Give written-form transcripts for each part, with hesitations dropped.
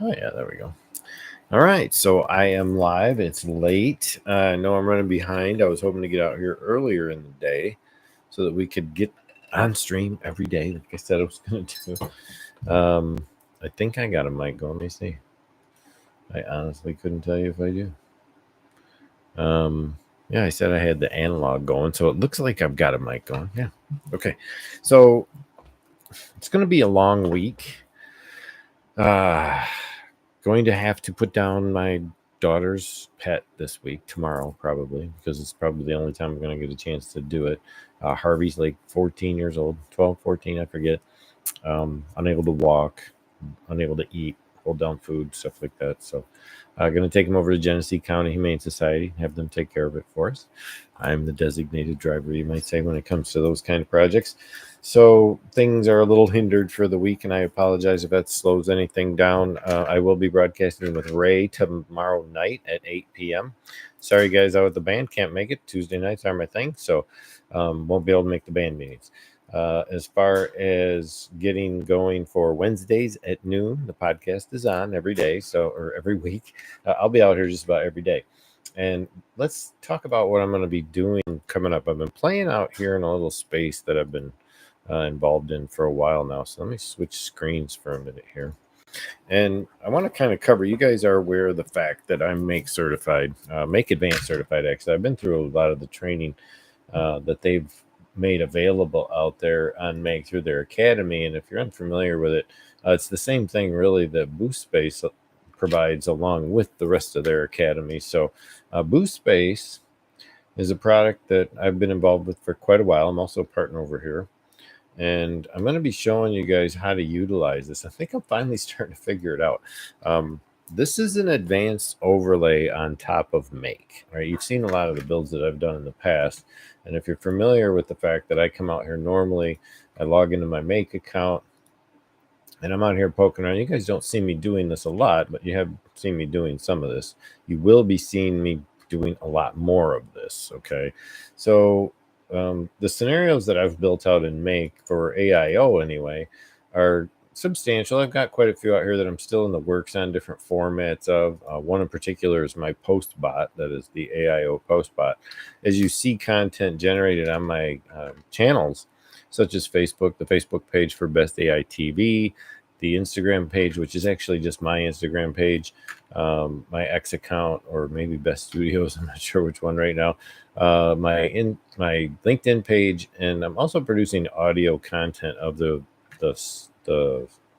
Oh, yeah, there we go. All right, so I am live. It's late. I know I'm running behind. I was hoping to get out here earlier in the day so that we could get on stream every day, like I said I was going to do. I think I got a mic going. Let me see. I honestly couldn't tell you if I do. Yeah, I said I had the analog going, so it looks like I've got a mic going. Yeah. Okay. So it's going to be a long week. Going to have to put down my daughter's pet this week, tomorrow probably, because it's probably the only time I'm going to get a chance to do it. Harvey's like 14 years old, 12, 14, I forget. Unable to walk, unable to eat, hold down food, stuff like that. So I'm going to take him over to Genesee County Humane Society, have them take care of it for us. I'm the designated driver, you might say, when it comes to those kind of projects. So things are a little hindered for the week, and I apologize if that slows anything down. I will be broadcasting with Ray tomorrow night at 8 p.m. Sorry, guys, out at the band. Can't make it. Tuesday nights are my thing, so won't be able to make the band meetings. As far as getting going for Wednesdays at noon, the podcast is on every day, or every week. I'll be out here just about every day. And let's talk about what I'm going to be doing coming up. I've been playing out here in a little space that I've been involved in for a while now. So let me switch screens for a minute here. And I want to kind of cover, you guys are aware of the fact that I'm Make certified, Make Advanced certified, actually. I've been through a lot of the training that they've made available out there on Make through their academy. And if you're unfamiliar with it, it's the same thing really that Boost Space provides along with the rest of their academy. So Boost Space is a product that I've been involved with for quite a while. I'm also a partner over here. And I'm going to be showing you guys how to utilize this. I think I'm finally starting to figure it out. This is an advanced overlay on top of Make. Right? You've seen a lot of the builds that I've done in the past. And if you're familiar with the fact that I come out here normally, I log into my Make account, and I'm out here poking around. You guys don't see me doing this a lot, but you have seen me doing some of this. You will be seeing me doing a lot more of this, okay? So the scenarios that I've built out in Make for AIO anyway are substantial. I've got quite a few out here that I'm still in the works on, different formats of. One in particular is my post bot, that is the AIO post bot. As you see content generated on my channels, such as Facebook, the Facebook page for Best AI TV, the Instagram page, which is actually just my Instagram page, my X account, or maybe Best Studios. I'm not sure which one right now. My LinkedIn page, and I'm also producing audio content of the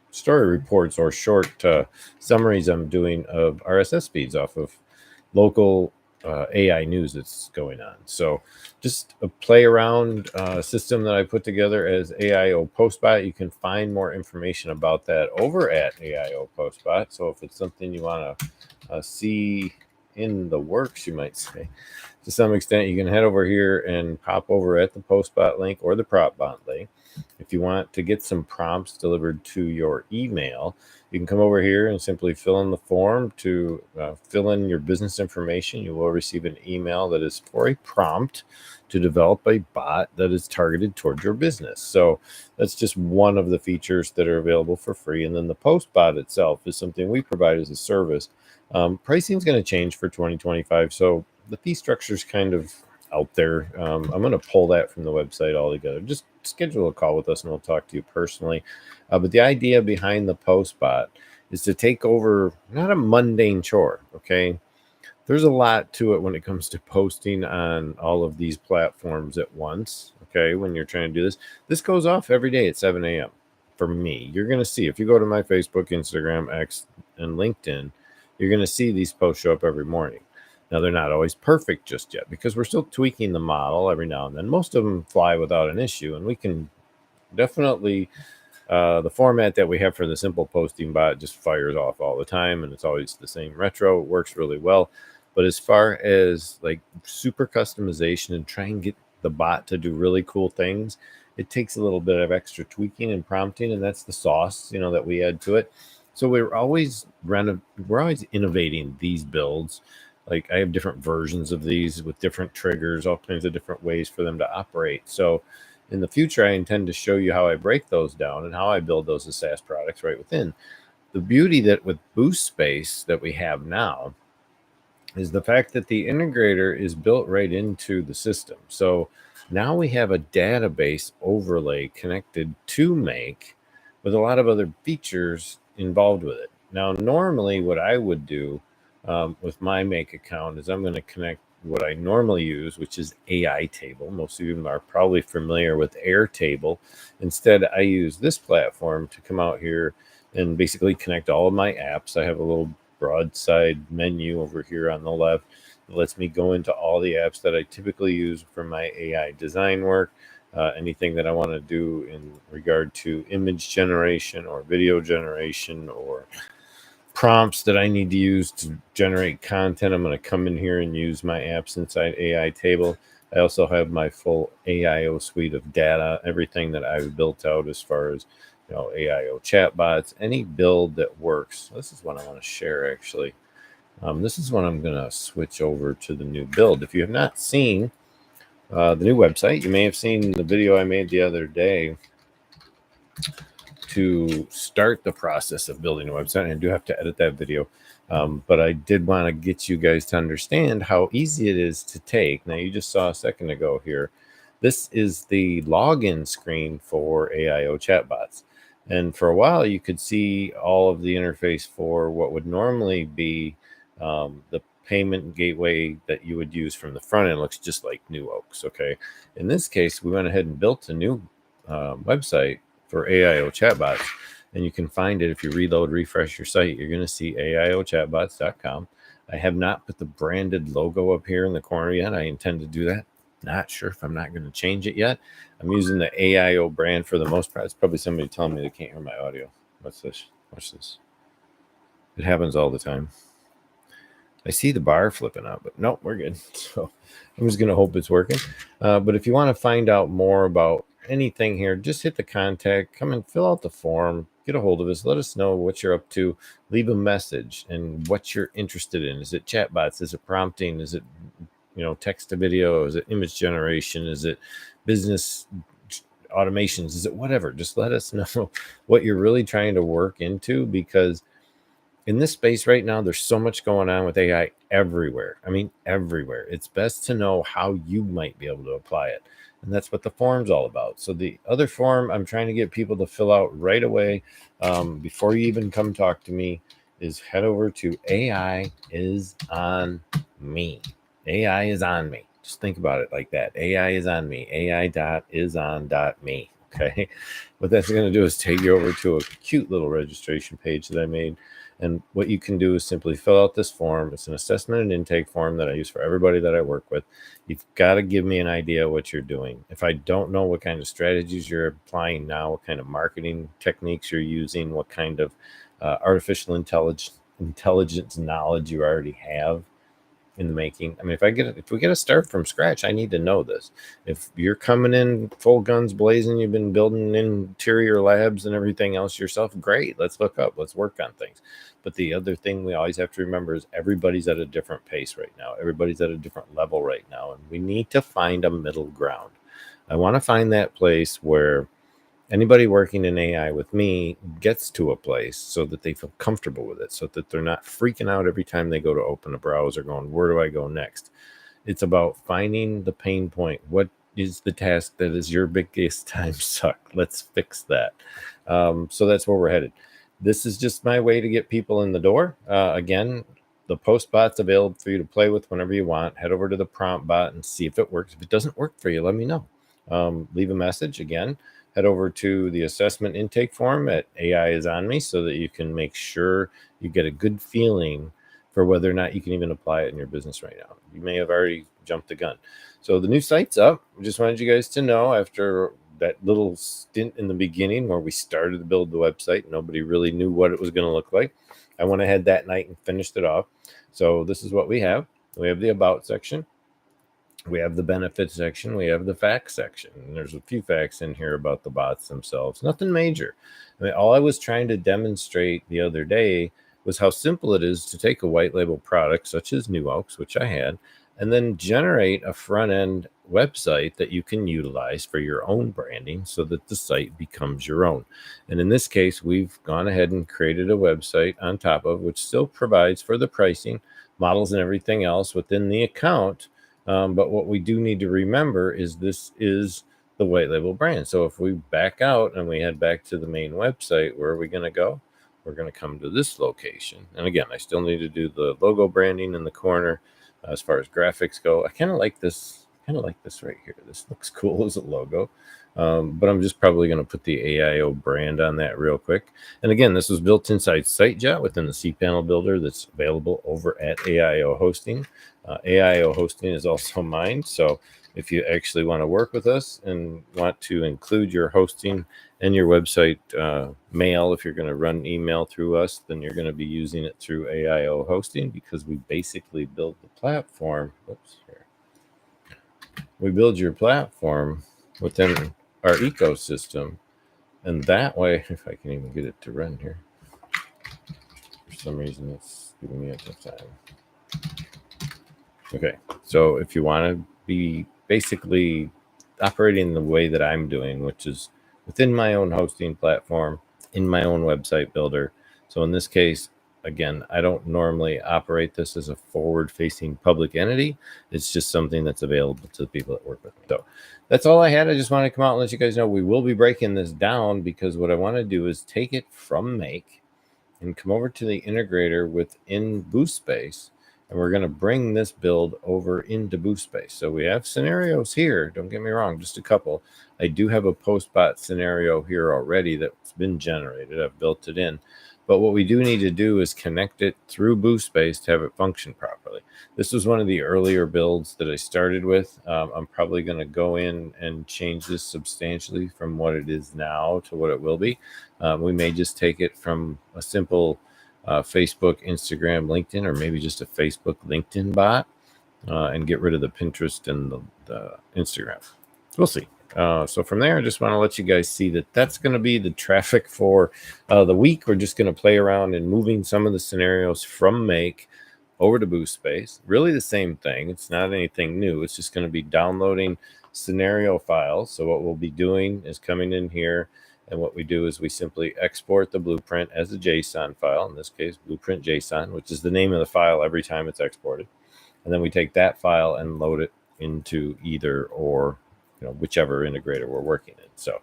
story reports or short summaries I'm doing of RSS feeds off of local AI news that's going on. So just a play around system that I put together as AIO Postbot. You can find more information about that over at AIO Postbot. So if it's something you want to see in the works, you might say, to some extent, you can head over here and pop over at the Postbot link or the PropBot link. If you want to get some prompts delivered to your email, you can come over here and simply fill in the form to fill in your business information. You will receive an email that is for a prompt to develop a bot that is targeted toward your business. So that's just one of the features that are available for free. And then the post bot itself is something we provide as a service. Pricing is going to change for 2025. So the fee structure is kind of out there. I'm going to pull that from the website altogether. Just schedule a call with us and we'll talk to you personally. But the idea behind the post bot is to take over not a mundane chore, okay? There's a lot to it when it comes to posting on all of these platforms at once, okay? When you're trying to do this, this goes off every day at 7 a.m. for me. You're going to see, if you go to my Facebook, Instagram, X, and LinkedIn, you're going to see these posts show up every morning. Now, they're not always perfect just yet because we're still tweaking the model every now and then. Most of them fly without an issue, and we can definitely, the format that we have for the simple posting bot just fires off all the time, and it's always the same retro. It works really well. But as far as like super customization and try and get the bot to do really cool things, it takes a little bit of extra tweaking and prompting, and that's the sauce, that we add to it. So we're always innovating these builds. Like I have different versions of these with different triggers, all kinds of different ways for them to operate. So in the future, I intend to show you how I break those down and how I build those as SaaS products right within The beauty that with Boost Space that we have now is the fact that the integrator is built right into the system. So now we have a database overlay connected to Make with a lot of other features involved with it. Now, normally, what I would do with my Make account is I'm going to connect what I normally use, which is AI Table. Most of you are probably familiar with Airtable. Instead, I use this platform to come out here and basically connect all of my apps. I have a little broadside menu over here on the left. It lets me go into all the apps that I typically use for my AI design work. Anything that I want to do in regard to image generation or video generation or prompts that I need to use to generate content, I'm going to come in here and use my apps inside AI Table. I also have my full AIO suite of data, everything that I've built out as far as AIO chatbots, any build that works. This is what I want to share actually. This is when I'm going to switch over to the new build. If you have not seen the new website, you may have seen the video I made the other day to start the process of building a website. I do have to edit that video, but I did want to get you guys to understand how easy it is to take. Now, you just saw a second ago here. This is the login screen for AIO chatbots. And for a while, you could see all of the interface for what would normally be the payment gateway that you would use from the front end. Looks just like New Oaks. Okay. In this case, we went ahead and built a new website for AIO chatbots, and you can find it if you reload, refresh your site. You're going to see AIOchatbots.com. I have not put the branded logo up here in the corner yet. I intend to do that. Not sure if I'm not going to change it yet. I'm using the AIO brand for the most part. It's probably somebody telling me they can't hear my audio. What's this? Watch this. It happens all the time. I see the bar flipping out, but nope, we're good. So I'm just going to hope it's working. But if you want to find out more about anything here, just hit the contact, come and fill out the form, get a hold of us, let us know what you're up to, leave a message and what you're interested in. Is it chatbots? Is it prompting? Is it text to video? Is it image generation? Is it business automations? Is it whatever? Just let us know what you're really trying to work into, because in this space right now, there's so much going on with AI everywhere. I mean, everywhere. It's best to know how you might be able to apply it. And that's what the form's all about. So the other form I'm trying to get people to fill out right away before you even come talk to me is head over to AI is on me. AI is on me. Just think about it like that. AI is on me. AI.isOn.me. Okay. What that's going to do is take you over to a cute little registration page that I made. And what you can do is simply fill out this form. It's an assessment and intake form that I use for everybody that I work with. You've got to give me an idea of what you're doing. If I don't know what kind of strategies you're applying now, what kind of marketing techniques you're using, what kind of artificial intelligence knowledge you already have in the making. I mean, if we get to start from scratch, I need to know this. If you're coming in full guns blazing, you've been building interior labs and everything else yourself, great. Let's look up, let's work on things. But the other thing we always have to remember is everybody's at a different pace right now. Everybody's at a different level right now. And we need to find a middle ground. I want to find that place where anybody working in AI with me gets to a place so that they feel comfortable with it, so that they're not freaking out every time they go to open a browser going, where do I go next? It's about finding the pain point. What is the task that is your biggest time suck? Let's fix that. So that's where we're headed. This is just my way to get people in the door. Again, the post bot's available for you to play with whenever you want. Head over to the prompt bot and see if it works. If it doesn't work for you, let me know. Leave a message. Again, head over to the assessment intake form at AI is on me so that you can make sure you get a good feeling for whether or not you can even apply it in your business right now. You may have already jumped the gun. So the new site's up. I just wanted you guys to know, after that little stint in the beginning where we started to build the website, nobody really knew what it was going to look like. I went ahead that night and finished it off. So this is what we have. We have the about section. We have the benefits section. We have the facts section. And there's a few facts in here about the bots themselves. Nothing major. I mean, all I was trying to demonstrate the other day was how simple it is to take a white label product such as New Oaks, which I had, and then generate a front end website that you can utilize for your own branding so that the site becomes your own. And in this case, we've gone ahead and created a website on top of, which still provides for the pricing, models, and everything else within the account. But what we do need to remember is this is the white label brand. So if we back out and we head back to the main website, where are we going to go? We're going to come to this location. And again, I still need to do the logo branding in the corner. As far as graphics go, I kind of like this. Right here. This looks cool as a logo. But I'm just probably going to put the AIO brand on that real quick. And again, this was built inside SiteJet within the cPanel builder that's available over at AIO Hosting. AIO Hosting is also mine. So if you actually want to work with us and want to include your hosting and your website mail, if you're going to run email through us, then you're going to be using it through AIO Hosting, because we basically build the platform. Oops, here. We build your platform within our ecosystem, and that way, if I can even get it to run here, for some reason it's giving me a tough time. Okay, so if you want to be basically operating the way that I'm doing, which is within my own hosting platform, in my own website builder. So in this case, again, I don't normally operate this as a forward-facing public entity. It's just something that's available to the people that work with me. So that's all I had. I just want to come out and let you guys know we will be breaking this down, because what I want to do is take it from Make and come over to the integrator within BoostSpace, and we're going to bring this build over into BoostSpace. So we have scenarios here. Don't get me wrong, just a couple. I do have a postbot scenario here already that's been generated. I've built it in. But what we do need to do is connect it through BoostSpace to have it function properly. This was one of the earlier builds that I started with. I'm probably going to go in and change this substantially from what it is now to what it will be. We may just take it from a simple Facebook, Instagram, LinkedIn, or maybe just a Facebook, LinkedIn bot, and get rid of the Pinterest and the Instagram. We'll see. So from there, I just want to let you guys see that that's going to be the traffic for the week. We're just going to play around and moving some of the scenarios from Make over to BoostSpace. Really the same thing. It's not anything new. It's just going to be downloading scenario files. So what we'll be doing is coming in here, and what we do is we simply export the blueprint as a JSON file, in this case, blueprint JSON, which is the name of the file every time it's exported. And then we take that file and load it into either or, whichever integrator we're working in. So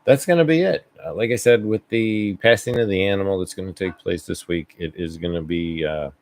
that's going to be it. Like I said, with the passing of the animal that's going to take place this week, it is going to be a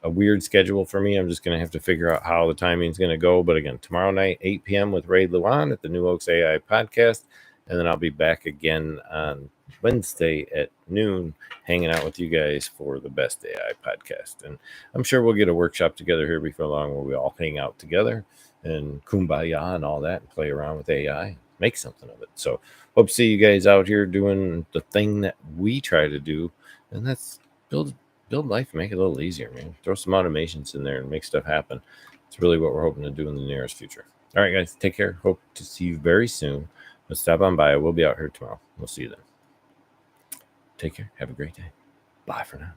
weird schedule for me. I'm just going to have to figure out how the timing is going to go. But again, tomorrow night, 8 p.m. with Ray Leland at the New Oaks AI podcast. And then I'll be back again on Wednesday at noon, hanging out with you guys for the Best AI podcast. And I'm sure we'll get a workshop together here before long where we all hang out together and kumbaya and all that, and play around with AI, make something of it. So hope to see you guys out here doing the thing that we try to do, and that's build life, make it a little easier, man. Throw some automations in there and make stuff happen. It's really what we're hoping to do in the nearest future. All right, guys, take care. Hope to see you very soon. Let's stop on by. We'll be out here tomorrow. We'll see you then. Take care. Have a great day. Bye for now.